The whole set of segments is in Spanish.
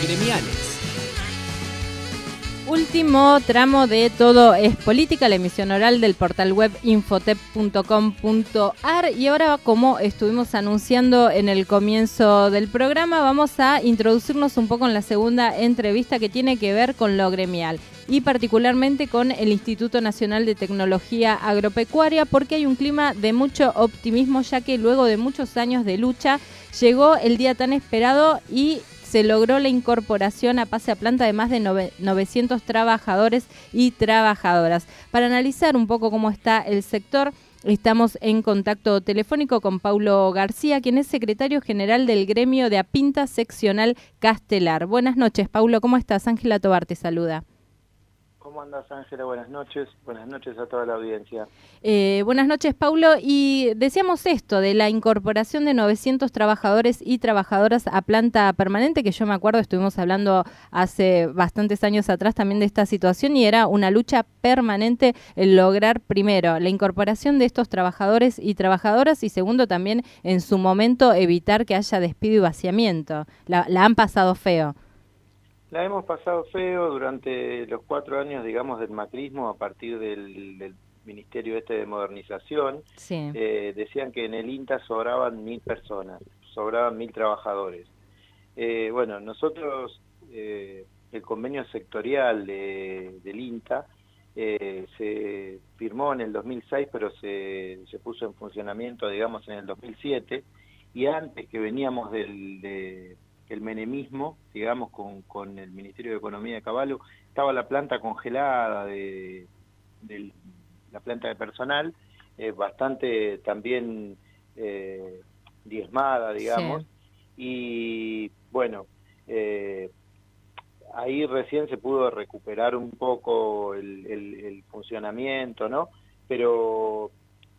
gremiales. Último tramo de Todo es Política, la emisión oral del portal web infotep.com.ar, y ahora, como estuvimos anunciando en el comienzo del programa, vamos a introducirnos un poco en la segunda entrevista que tiene que ver con lo gremial y particularmente con el Instituto Nacional de Tecnología Agropecuaria, porque hay un clima de mucho optimismo, ya que luego de muchos años de lucha llegó el día tan esperado y se logró la incorporación a pase a planta de más de 900 trabajadores y trabajadoras. Para analizar un poco cómo está el sector, estamos en contacto telefónico con Paulo García, quien es secretario general del gremio de Apinta Seccional Castelar. Buenas noches, Paulo, ¿cómo estás? Ángela Tobar te saluda. ¿Cómo andas, Ángela? Buenas noches a toda la audiencia. Buenas noches, Paulo, y decíamos esto de la incorporación de 900 trabajadores y trabajadoras a planta permanente, que yo me acuerdo, estuvimos hablando hace bastantes años atrás también de esta situación, y era una lucha permanente el lograr, primero, la incorporación de estos trabajadores y trabajadoras, y segundo, también en su momento evitar que haya despido y vaciamiento. La han pasado feo. La hemos pasado feo durante los 4 años, digamos, del macrismo, a partir del Ministerio de Modernización. Sí. Decían que en el INTA sobraban 1000 personas, sobraban 1000 trabajadores. Bueno, nosotros, el convenio sectorial del INTA se firmó en el 2006, pero se puso en funcionamiento, digamos, en el 2007, y antes que veníamos el menemismo, digamos, con el Ministerio de Economía de Caballo, estaba la planta congelada de la planta de personal, bastante también diezmada, digamos, sí. Y bueno, ahí recién se pudo recuperar un poco el funcionamiento, ¿no? Pero,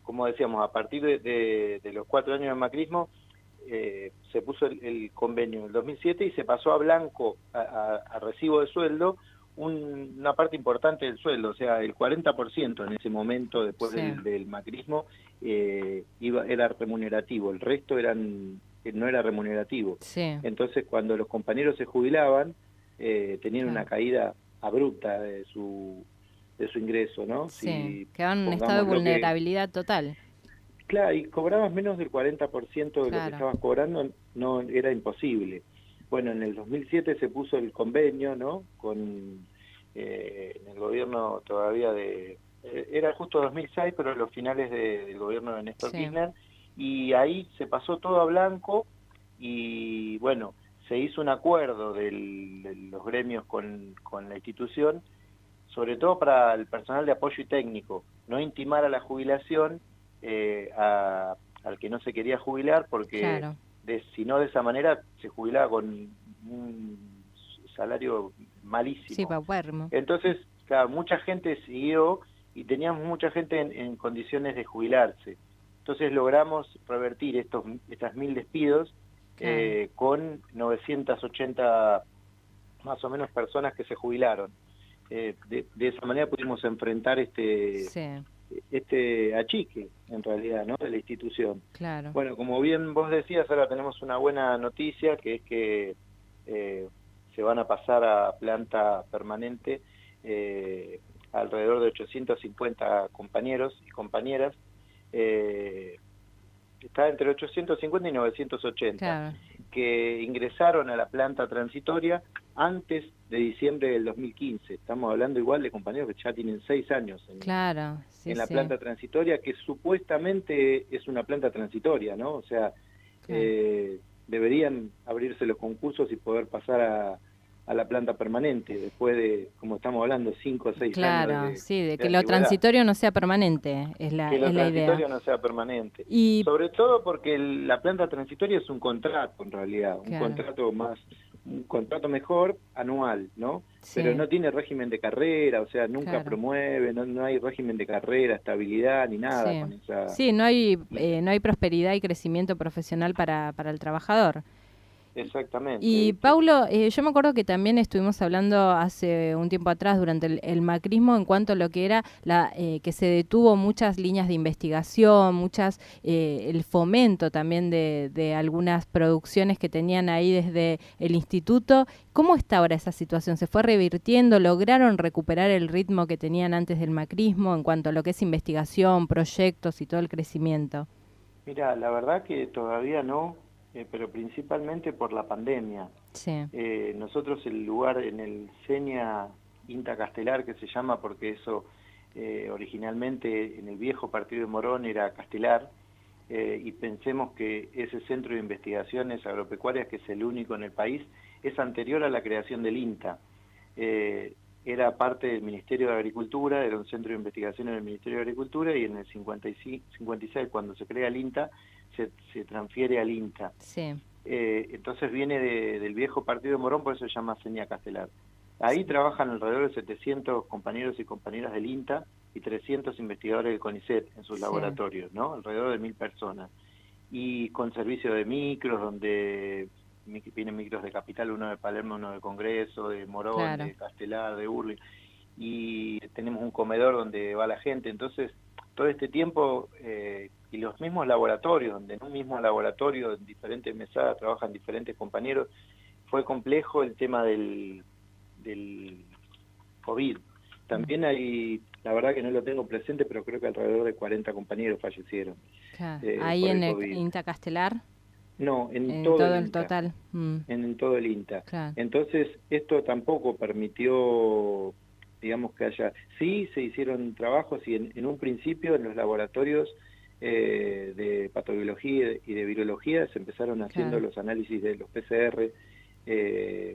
como decíamos, a partir de los 4 años de macrismo, se puso el convenio en el 2007 y se pasó a blanco, a recibo de sueldo, una parte importante del sueldo, o sea, el 40% en ese momento, después sí. del macrismo, era remunerativo, el resto no era remunerativo. Sí. Entonces, cuando los compañeros se jubilaban, tenían una caída abrupta de su ingreso, ¿no? Sí, quedaban en un estado de vulnerabilidad total. Claro, y cobrabas menos del 40% de claro. Lo que estabas cobrando, no era imposible. Bueno, en el 2007 se puso el convenio, ¿no? En el gobierno todavía era justo 2006, pero los finales del gobierno de Néstor Kirchner, y ahí se pasó todo a blanco, y bueno, se hizo un acuerdo de los gremios con la institución, sobre todo para el personal de apoyo y técnico, no intimar a la jubilación al que no se quería jubilar, porque claro. Si no, de esa manera se jubilaba con un salario malísimo. Sí, paupérrimo. Entonces, claro, mucha gente siguió y teníamos mucha gente en condiciones de jubilarse. Entonces logramos revertir estas 1000 despidos, claro. Con 980 más o menos personas que se jubilaron. De esa manera pudimos enfrentar este achique, en realidad, ¿no? De la institución. Claro. Bueno, como bien vos decías, ahora tenemos una buena noticia, que es que se van a pasar a planta permanente alrededor de 850 compañeros y compañeras. Está entre 850 y 980, claro. que ingresaron a la planta transitoria antes de diciembre del 2015. Estamos hablando igual de compañeros que ya tienen 6 años en la planta transitoria, que supuestamente es una planta transitoria, ¿no? O sea, claro. Deberían abrirse los concursos y poder pasar a la planta permanente, después de, como estamos hablando, 5 o 6 claro, años de que lo transitorio no sea permanente, es la idea. Que lo transitorio no sea permanente. Y sobre todo porque la planta transitoria es un contrato, en realidad, claro. un contrato mejor anual, ¿no? Sí. Pero no tiene régimen de carrera, o sea, nunca claro. promueve, no hay régimen de carrera, estabilidad, ni nada. Sí, con esa... sí, no hay prosperidad y crecimiento profesional para el trabajador. exactamente. Y Paulo, yo me acuerdo que también estuvimos hablando hace un tiempo atrás durante el macrismo en cuanto a lo que era que se detuvo muchas líneas de investigación, el fomento también de algunas producciones que tenían ahí desde el instituto. ¿Cómo está ahora esa situación? ¿Se fue revirtiendo? ¿Lograron recuperar el ritmo que tenían antes del macrismo en cuanto a lo que es investigación, proyectos y todo el crecimiento? Mira, la verdad que todavía no, pero principalmente por la pandemia. Sí, Nosotros el lugar en el CENIA INTA Castelar, que se llama porque eso originalmente en el viejo partido de Morón era Castelar, y pensemos que ese centro de investigaciones agropecuarias, que es el único en el país, es anterior a la creación del INTA. Era parte del Ministerio de Agricultura, era un centro de investigación en el Ministerio de Agricultura, y en el 56, cuando se crea el INTA, se transfiere al INTA. sí. Entonces viene del viejo partido de Morón, por eso se llama CENIA Castelar. Ahí Sí. trabajan alrededor de 700 compañeros y compañeras del INTA y 300 investigadores del CONICET en sus Sí. laboratorios, ¿no? Alrededor de 1000 personas. Y con servicio de micros, donde vienen micros de Capital, uno de Palermo, uno de Congreso, de Morón, Claro. de Castelar, de Urli. Y tenemos un comedor donde va la gente. Entonces, todo este tiempo, y los mismos laboratorios, donde en un mismo laboratorio, en diferentes mesadas, trabajan diferentes compañeros, fue complejo el tema del COVID. También hay, la verdad que no lo tengo presente, pero creo que alrededor de 40 compañeros fallecieron Claro. Ahí por el en el COVID. INTA Castelar, No, en en todo todo el el INTA, total. en todo el INTA. Claro. Entonces, esto tampoco permitió, digamos, que haya... Sí, se hicieron trabajos y en un principio en los laboratorios de patobiología y de virología se empezaron haciendo Claro. los análisis de los PCR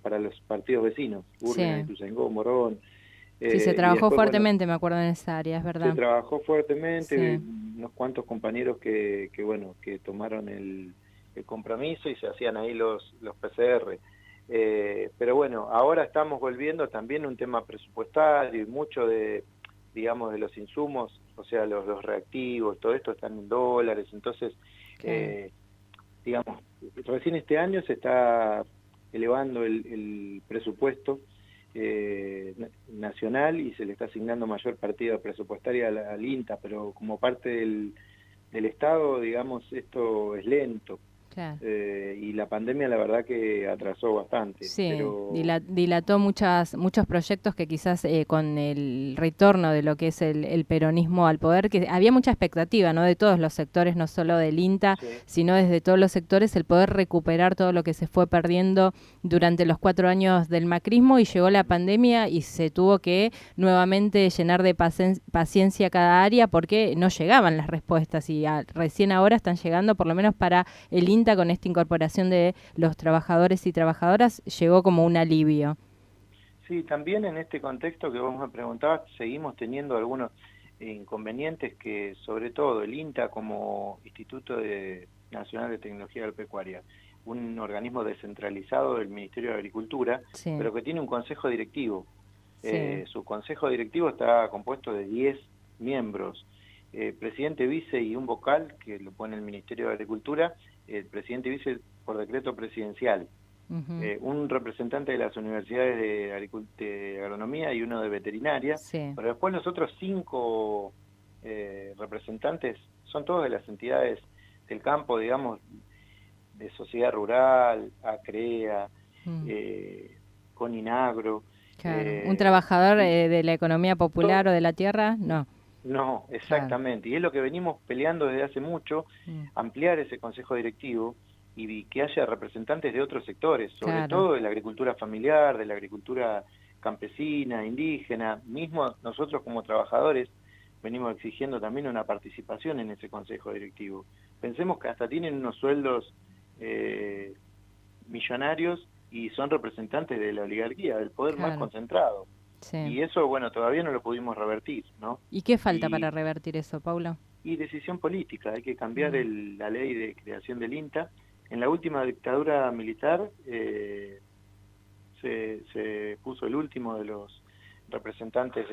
para los partidos vecinos, Urlingan, Sí. Ituzaingó, Morón, Sí, se y trabajó después, bueno, fuertemente, me acuerdo, en esa área, es se verdad. trabajó fuertemente, Sí. unos cuantos compañeros bueno, que tomaron el compromiso y se hacían ahí los PCR. Pero bueno, ahora estamos volviendo también a un tema presupuestario y mucho de, digamos, de los insumos, o sea, los reactivos, todo esto están en dólares, entonces, Claro. digamos, recién este año se está elevando el presupuesto nacional y se le está asignando mayor partida presupuestaria al INTA, pero como parte del Estado, digamos, esto es lento. Claro. Y la pandemia la verdad que atrasó bastante, Sí, pero dilató muchos proyectos que quizás con el retorno de lo que es el peronismo al poder, que había mucha expectativa, ¿no? De todos los sectores, no solo del INTA, sí, sino desde todos los sectores, el poder recuperar todo lo que se fue perdiendo durante los 4 años del macrismo, y llegó la pandemia y se tuvo que nuevamente llenar de paciencia cada área porque no llegaban las respuestas, y recién ahora están llegando, por lo menos para el INTA, con esta incorporación de los trabajadores y trabajadoras, llegó como un alivio. sí, también en este contexto que vos me preguntabas, seguimos teniendo algunos inconvenientes que, sobre todo, el INTA como Instituto Nacional de Tecnología Agropecuaria, un organismo descentralizado del Ministerio de Agricultura, Sí, pero que tiene un consejo directivo. sí. Su consejo directivo está compuesto de 10 miembros, presidente, vice y un vocal, que lo pone el Ministerio de Agricultura, el presidente y vice por decreto presidencial. Uh-huh. Un representante de las universidades de agronomía y uno de veterinaria, Sí, pero después los otros 5 representantes son todos de las entidades del campo, digamos, de sociedad rural, ACREA, CONINAGRO. claro. ¿Un trabajador Y de la economía popular o de la tierra? No. no, Claro. exactamente, y es lo que venimos peleando desde hace mucho, ampliar ese consejo directivo y que haya representantes de otros sectores, sobre Claro. todo de la agricultura familiar, de la agricultura campesina, indígena. Mismo nosotros como trabajadores venimos exigiendo también una participación en ese consejo directivo. Pensemos que hasta tienen unos sueldos millonarios y son representantes de la oligarquía, del poder más Claro. concentrado. Sí. Y eso, bueno, todavía no lo pudimos revertir, ¿no? ¿Y qué falta para Y revertir eso, Paulo? y decisión política, hay que cambiar la ley de creación del INTA. En la última dictadura militar se puso el último de los representantes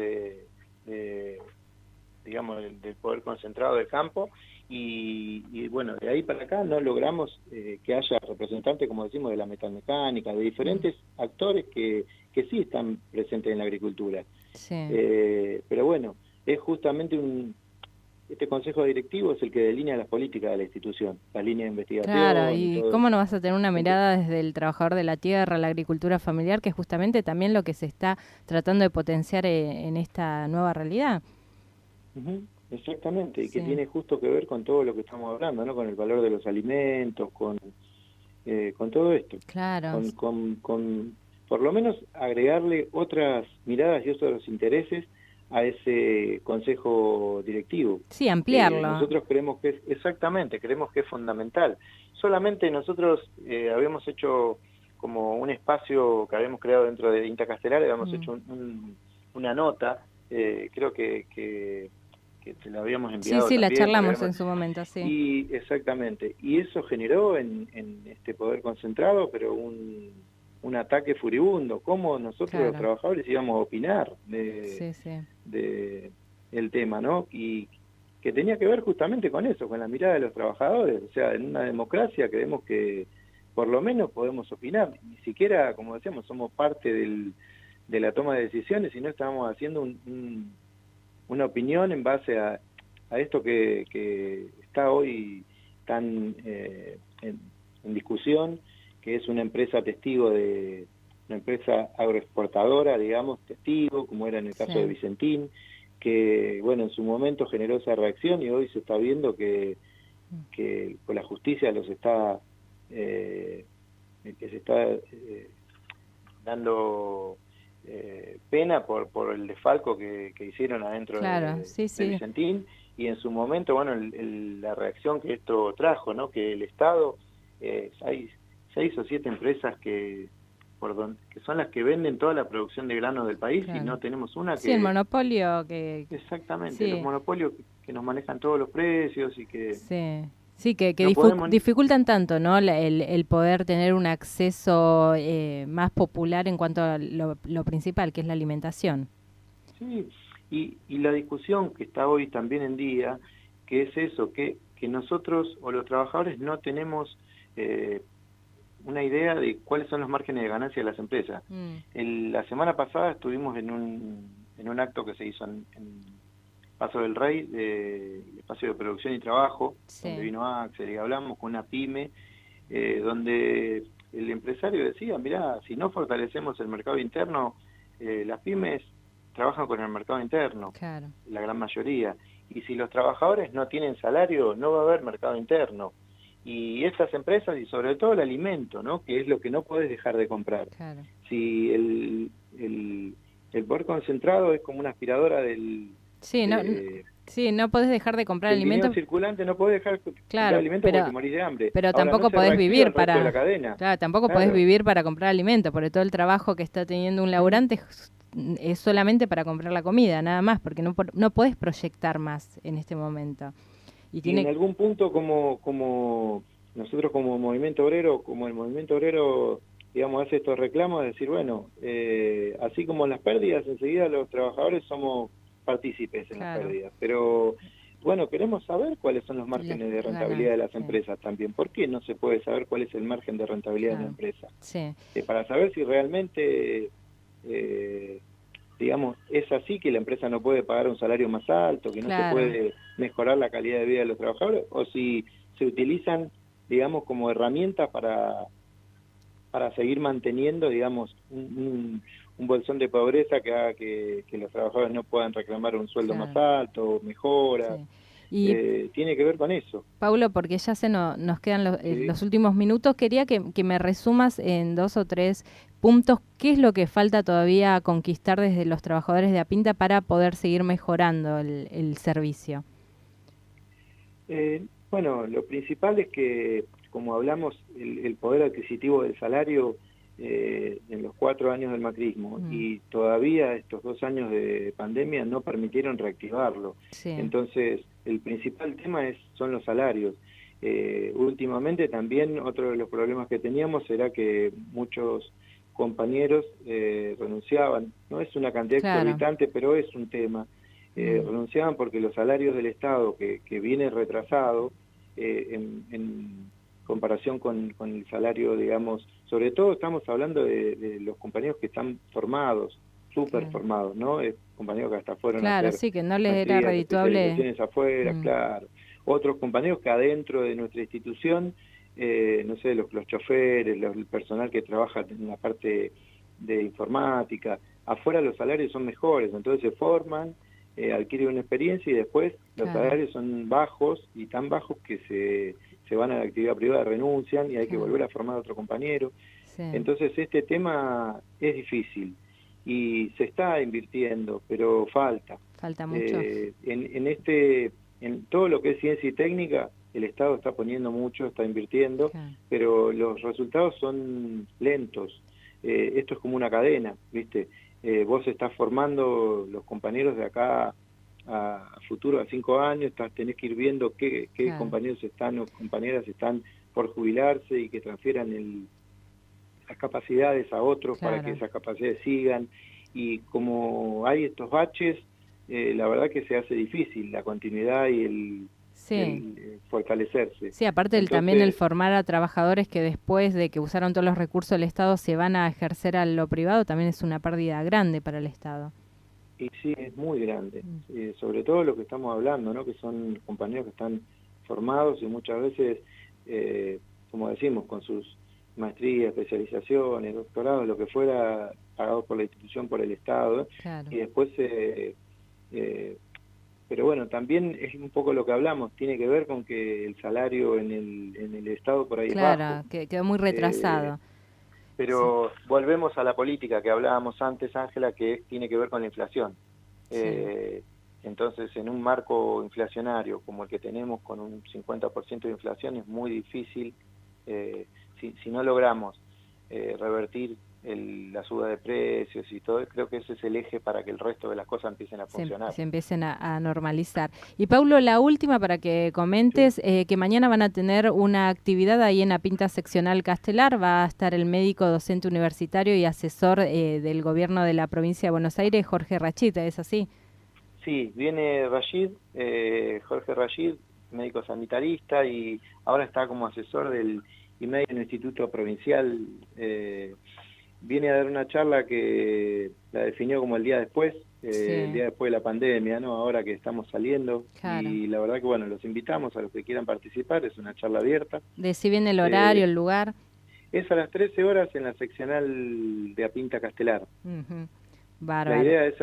digamos, del poder concentrado del campo, y bueno, de ahí para acá no logramos que haya representantes, como decimos, de la metalmecánica, de diferentes actores que sí están presentes en la agricultura. Sí. Pero bueno, es justamente este consejo directivo es el que delinea las políticas de la institución, las líneas de investigación. Claro, y y todo cómo eso. no vas a tener una mirada desde el trabajador de la tierra, la agricultura familiar, que es justamente también lo que se está tratando de potenciar en esta nueva realidad. Exactamente, y que Sí. tiene justo que ver con todo lo que estamos hablando, ¿no? Con el valor de los alimentos, con todo esto. Claro. Con por lo menos agregarle otras miradas y otros intereses a ese consejo directivo. Sí, ampliarlo. Nosotros creemos que creemos que es fundamental. Solamente nosotros habíamos hecho como un espacio que habíamos creado dentro de INTA Castelar, habíamos hecho una nota, creo que te la habíamos enviado. Sí, la también, charlamos en su momento, sí. Y exactamente, y eso generó en este poder concentrado, pero un ataque furibundo. ¿Cómo nosotros los trabajadores íbamos a opinar de el tema, ¿no? Y que tenía que ver justamente con eso, con la mirada de los trabajadores. O sea, en una democracia creemos que por lo menos podemos opinar. Ni siquiera, como decíamos, somos parte de la toma de decisiones, sino estamos haciendo una opinión en base a esto que está hoy tan en discusión, que es una empresa testigo una empresa agroexportadora, digamos, testigo, como era en el caso de Vicentín, que, bueno, en su momento generó esa reacción y hoy se está viendo que con la justicia los está, que se está dando pena por el desfalco que hicieron adentro de Vicentín, y en su momento, bueno, la reacción que esto trajo, ¿no? Que el Estado, hay 6 o 7 empresas que son las que venden toda la producción de grano del país, y no tenemos una que... Sí, el monopolio que... Exactamente, los monopolios que nos manejan todos los precios y que... Sí, que dificultan tanto, ¿no? El poder tener un acceso más popular en cuanto a lo principal, que es la alimentación. Sí, y la discusión que está hoy también en día, que es eso, que nosotros o los trabajadores no tenemos una idea de cuáles son los márgenes de ganancia de las empresas. La semana pasada estuvimos en un acto que se hizo en Paso del Rey, de espacio de producción y trabajo, donde vino Axel y hablamos con una pyme, donde el empresario decía, mirá, si no fortalecemos el mercado interno, las pymes trabajan con el mercado interno, la gran mayoría, y si los trabajadores no tienen salario, no va a haber mercado interno. Y estas empresas, y sobre todo el alimento, ¿no? Que es lo que no podés dejar de comprar. Si el poder concentrado es como una aspiradora del... no podés dejar de comprar alimentos. Circulante, no podés dejar de comprar alimentos porque te morís de hambre. Pero ahora tampoco podés vivir para... tampoco podés vivir para comprar alimentos, porque todo el trabajo que está teniendo un laburante es solamente para comprar la comida, nada más, porque no podés proyectar más en este momento. Y en algún punto, como nosotros como movimiento obrero, digamos, hace estos reclamos, de decir, bueno, así como en las pérdidas, enseguida los trabajadores somos partícipes en las pérdidas, pero bueno, queremos saber cuáles son los márgenes de rentabilidad de las empresas también. ¿Por qué no se puede saber cuál es el margen de rentabilidad de una empresa? Para saber si realmente... digamos, es así, que la empresa no puede pagar un salario más alto, que no se puede mejorar la calidad de vida de los trabajadores, o si se utilizan, digamos, como herramientas para seguir manteniendo, digamos, un bolsón de pobreza que haga que los trabajadores no puedan reclamar un sueldo más alto, mejoras. Y tiene que ver con eso. Paulo, porque ya nos quedan los últimos minutos, quería que me resumas en 2 o 3 puntos qué es lo que falta todavía conquistar desde los trabajadores de Apinta para poder seguir mejorando el servicio. Bueno, lo principal es que, como hablamos, el poder adquisitivo del salario en los 4 años del macrismo y todavía estos 2 años de pandemia no permitieron reactivarlo. Entonces, el principal tema son los salarios. Últimamente también otro de los problemas que teníamos era que muchos compañeros renunciaban. No es una cantidad exorbitante, pero es un tema. Renunciaban porque los salarios del Estado, que viene retrasado en comparación con el salario, digamos, sobre todo estamos hablando de los compañeros que están formados, súper formados, ¿no? Compañeros que hasta fueron a hacer sí, que no les era redituable. Especializaciones afuera, claro. Otros compañeros que adentro de nuestra institución, no sé, los choferes, el personal que trabaja en la parte de informática, afuera los salarios son mejores, entonces se forman, adquieren una experiencia y después los salarios son bajos y tan bajos que se van a la actividad privada, renuncian y hay que volver a formar a otro compañero. Entonces este tema es difícil y se está invirtiendo, pero falta mucho. En todo lo que es ciencia y técnica, el Estado está poniendo mucho, está invirtiendo, pero los resultados son lentos. Esto es como una cadena, ¿viste? Vos estás formando los compañeros de acá a futuro, a 5 años, tenés que ir viendo qué compañeros están o compañeras están por jubilarse y que transfieran las capacidades a otros para que esas capacidades sigan. Y como hay estos baches, la verdad que se hace difícil la continuidad y el fortalecerse. Sí, aparte también el formar a trabajadores que después de que usaron todos los recursos del Estado se van a ejercer a lo privado, también es una pérdida grande para el Estado. Y sí, es muy grande, sobre todo lo que estamos hablando, ¿no? Que son compañeros que están formados y muchas veces, como decimos, con sus maestrías, especializaciones, doctorados, lo que fuera, pagados por la institución, por el Estado, y después pero bueno, también es un poco lo que hablamos, tiene que ver con que el salario en el Estado por ahí es bajo. Que quedó muy retrasado. Pero volvemos a la política que hablábamos antes, Ángela, que tiene que ver con la inflación. Entonces, en un marco inflacionario como el que tenemos, con un 50% de inflación, es muy difícil, si no logramos revertir la suba de precios y todo, creo que ese es el eje para que el resto de las cosas empiecen a funcionar. Se empiecen a normalizar. Y Paulo, la última para que comentes, que mañana van a tener una actividad ahí en la Pinta Seccional Castelar, va a estar el médico docente universitario y asesor del gobierno de la provincia de Buenos Aires, Jorge Rachita, ¿es así? Sí, viene Rachid, Jorge Rachid, médico sanitarista, y ahora está como asesor del IMEI en el Instituto Provincial. Viene a dar una charla que la definió como el día después, el día después de la pandemia, ¿no? Ahora que estamos saliendo. Y la verdad que, bueno, los invitamos a los que quieran participar, es una charla abierta. Si bien el horario, el lugar. Es a las 13 horas en la seccional de Apinta Castelar. Bárbaro. La idea es,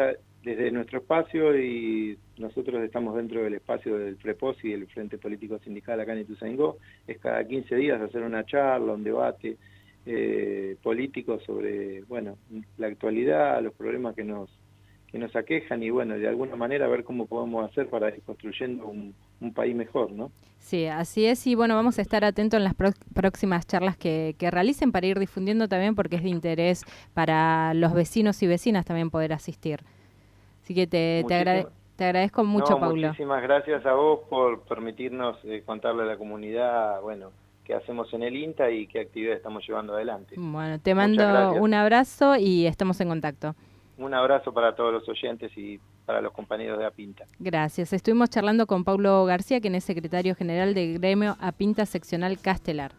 desde nuestro espacio, y nosotros estamos dentro del espacio del FREPOS y del Frente Político Sindical acá en Ituzaingó, es cada 15 días hacer una charla, un debate político sobre, bueno, la actualidad, los problemas que nos aquejan y, bueno, de alguna manera ver cómo podemos hacer para ir construyendo un país mejor, ¿no? Sí, así es, y bueno, vamos a estar atentos en las próximas charlas que realicen para ir difundiendo también, porque es de interés para los vecinos y vecinas también poder asistir. Así que te agradezco mucho, Paulo. Muchísimas gracias a vos por permitirnos contarle a la comunidad, bueno, qué hacemos en el INTA y qué actividades estamos llevando adelante. Bueno, te mando un abrazo y estamos en contacto. Un abrazo para todos los oyentes y para los compañeros de Apinta. Gracias. Estuvimos charlando con Paulo García, quien es secretario general del gremio Apinta Seccional Castelar.